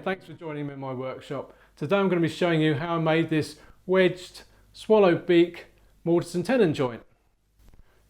thanks for joining me in my workshop. Today I'm going to be showing you how I made this wedged swallow beak mortise and tenon joint.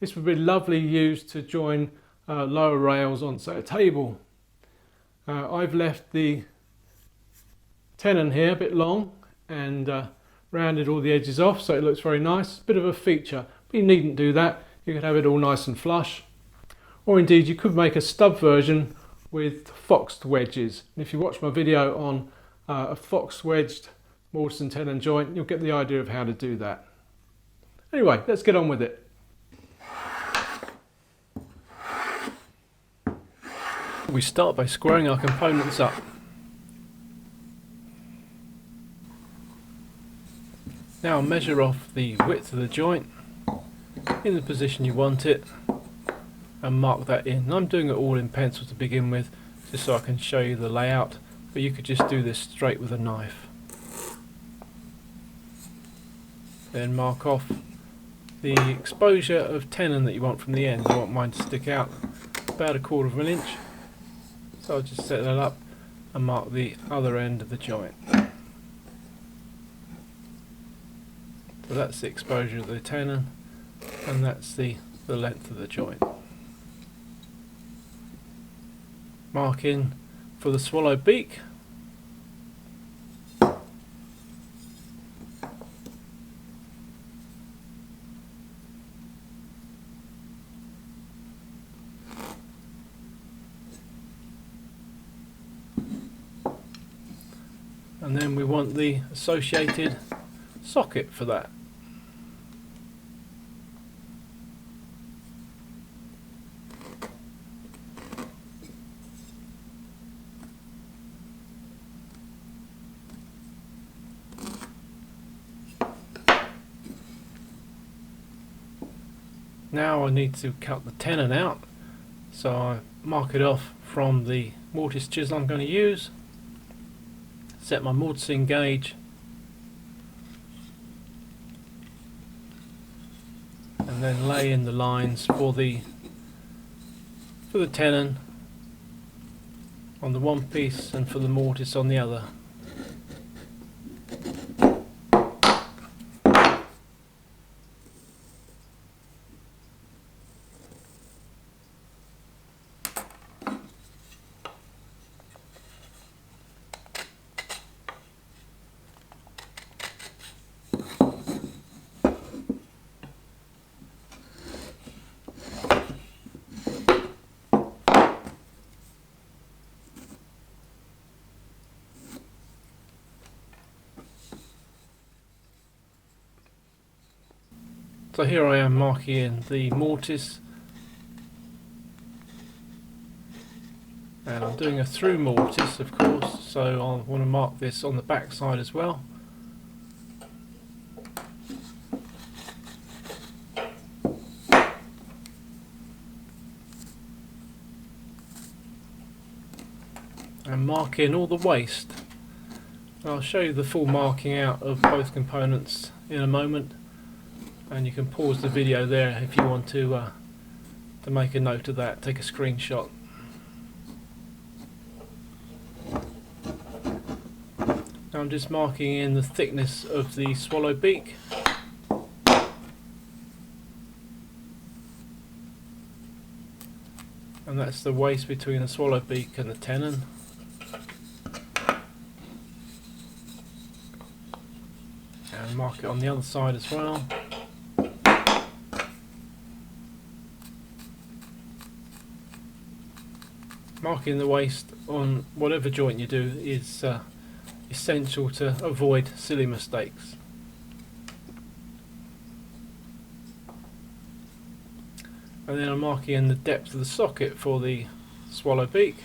This would be lovely used to join lower rails on, say, a table. I've left the tenon here a bit long and rounded all the edges off so it looks very nice. Bit of a feature, but you needn't do that. You could have it all nice and flush. Or indeed you could make a stub version with foxed wedges. And if you watch my video on a fox wedged mortise and tenon joint, you'll get the idea of how to do that. Anyway, let's get on with it. We start by squaring our components up. Now measure off the width of the joint in the position you want it and mark that in. I'm doing it all in pencil to begin with just so I can show you the layout, but you could just do this straight with a knife. Then mark off the exposure of tenon that you want from the end. You want mine to stick out about 1/4 of an inch, so I'll just set that up and mark the other end of the joint. So that's the exposure of the tenon and that's the length of the joint. Mark in for the swallow beak. And then we want the associated socket for that. Now I need to cut the tenon out, so I mark it off from the mortise chisel I'm going to use, set my mortising gauge, and then lay in the lines for the tenon on the one piece and for the mortise on the other. So here I am marking in the mortise, and I'm doing a through mortise of course, so I want to mark this on the back side as well. And mark in all the waste. I'll show you the full marking out of both components in a moment. And you can pause the video there if you want to make a note of that, take a screenshot. Now I'm just marking in the thickness of the swallow beak. And that's the waist between the swallow beak and the tenon. And mark it on the other side as well. Marking the waist on whatever joint you do is essential to avoid silly mistakes. And then I'm marking in the depth of the socket for the swallow beak.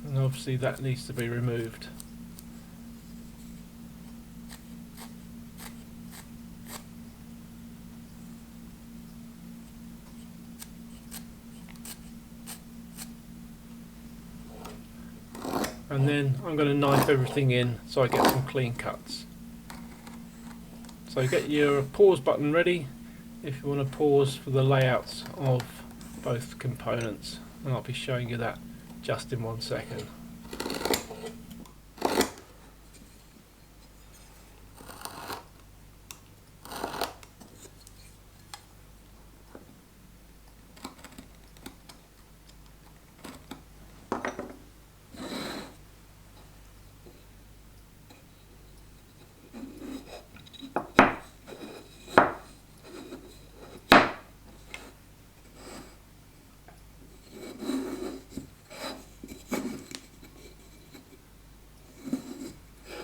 And obviously that needs to be removed. And then I'm going to knife everything in so I get some clean cuts. So get your pause button ready if you want to pause for the layouts of both components, and I'll be showing you that just in 1 second.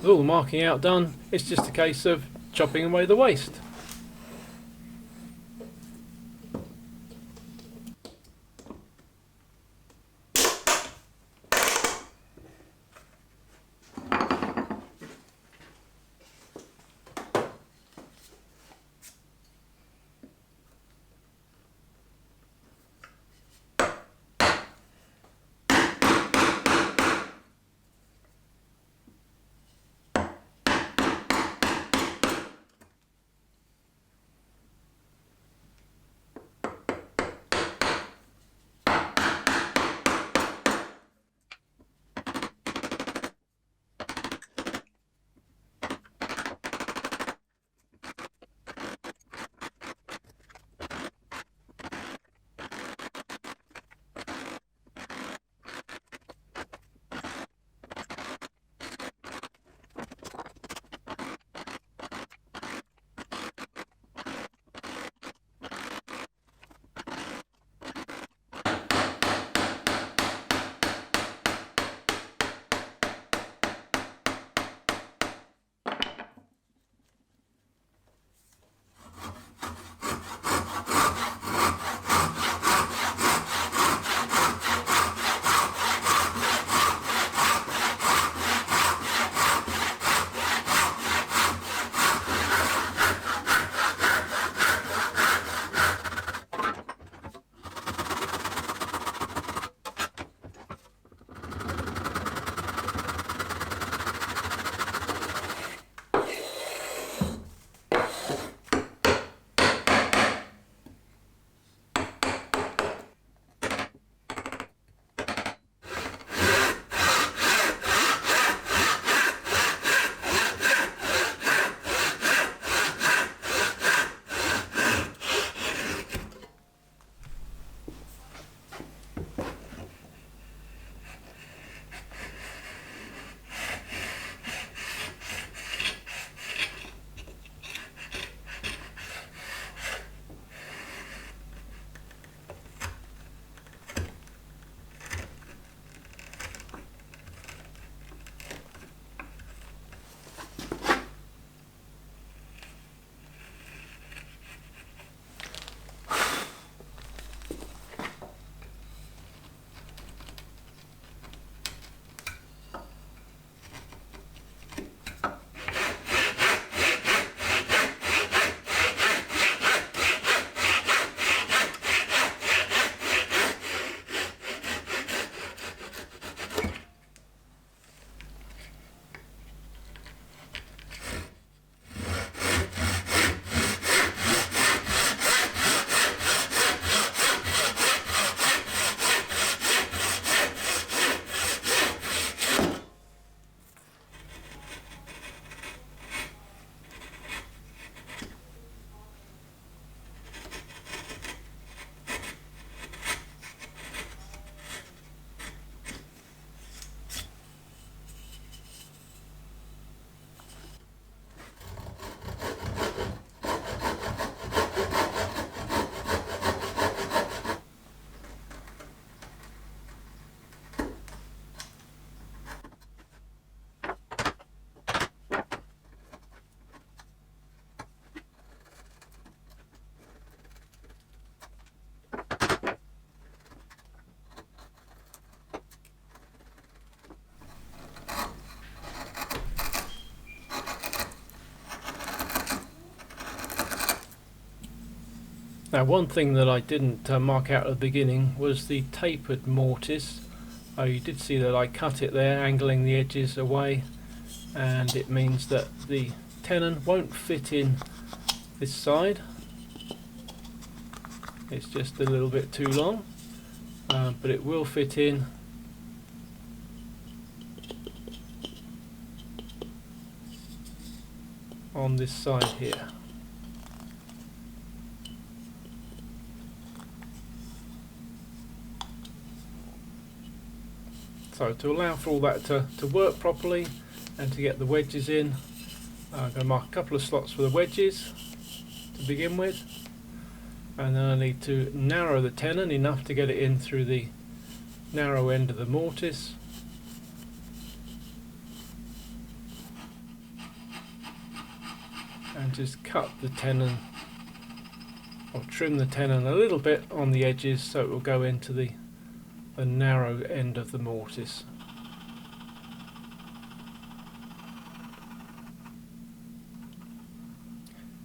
With all the marking out done, it's just a case of chopping away the waste. Now, one thing that I didn't mark out at the beginning was the tapered mortise. You did see that I cut it there, angling the edges away, and it means that the tenon won't fit in this side. It's just a little bit too long, but it will fit in on this side here. So to allow for all that to work properly and to get the wedges in, I'm going to mark a couple of slots for the wedges to begin with, and then I need to narrow the tenon enough to get it in through the narrow end of the mortise. And just cut the tenon, or trim the tenon a little bit on the edges so it will go into the narrow end of the mortise.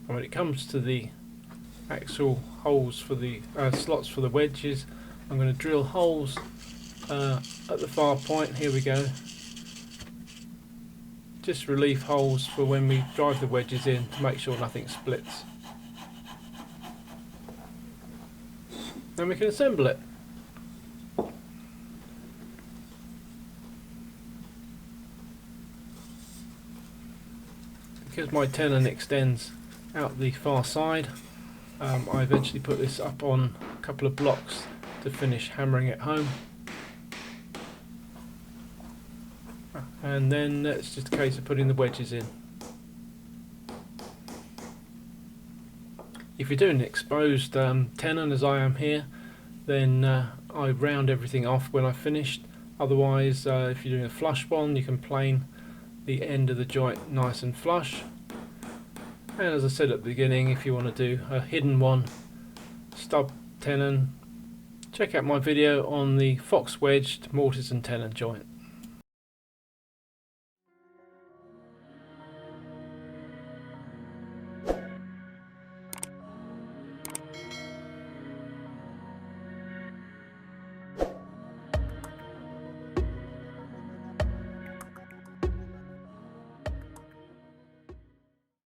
And when it comes to the actual holes for the slots for the wedges, I'm going to drill holes at the far point. Here we go. Just relief holes for when we drive the wedges in to make sure nothing splits. Then we can assemble it. Because my tenon extends out the far side, I eventually put this up on a couple of blocks to finish hammering it home. And then it's just a case of putting the wedges in. If you're doing an exposed tenon, as I am here, then I round everything off when I've finished. Otherwise, if you're doing a flush one, you can plane the end of the joint nice and flush. And as I said at the beginning, if you want to do a hidden one, stub tenon, check out my video on the Fox wedged mortise and tenon joint.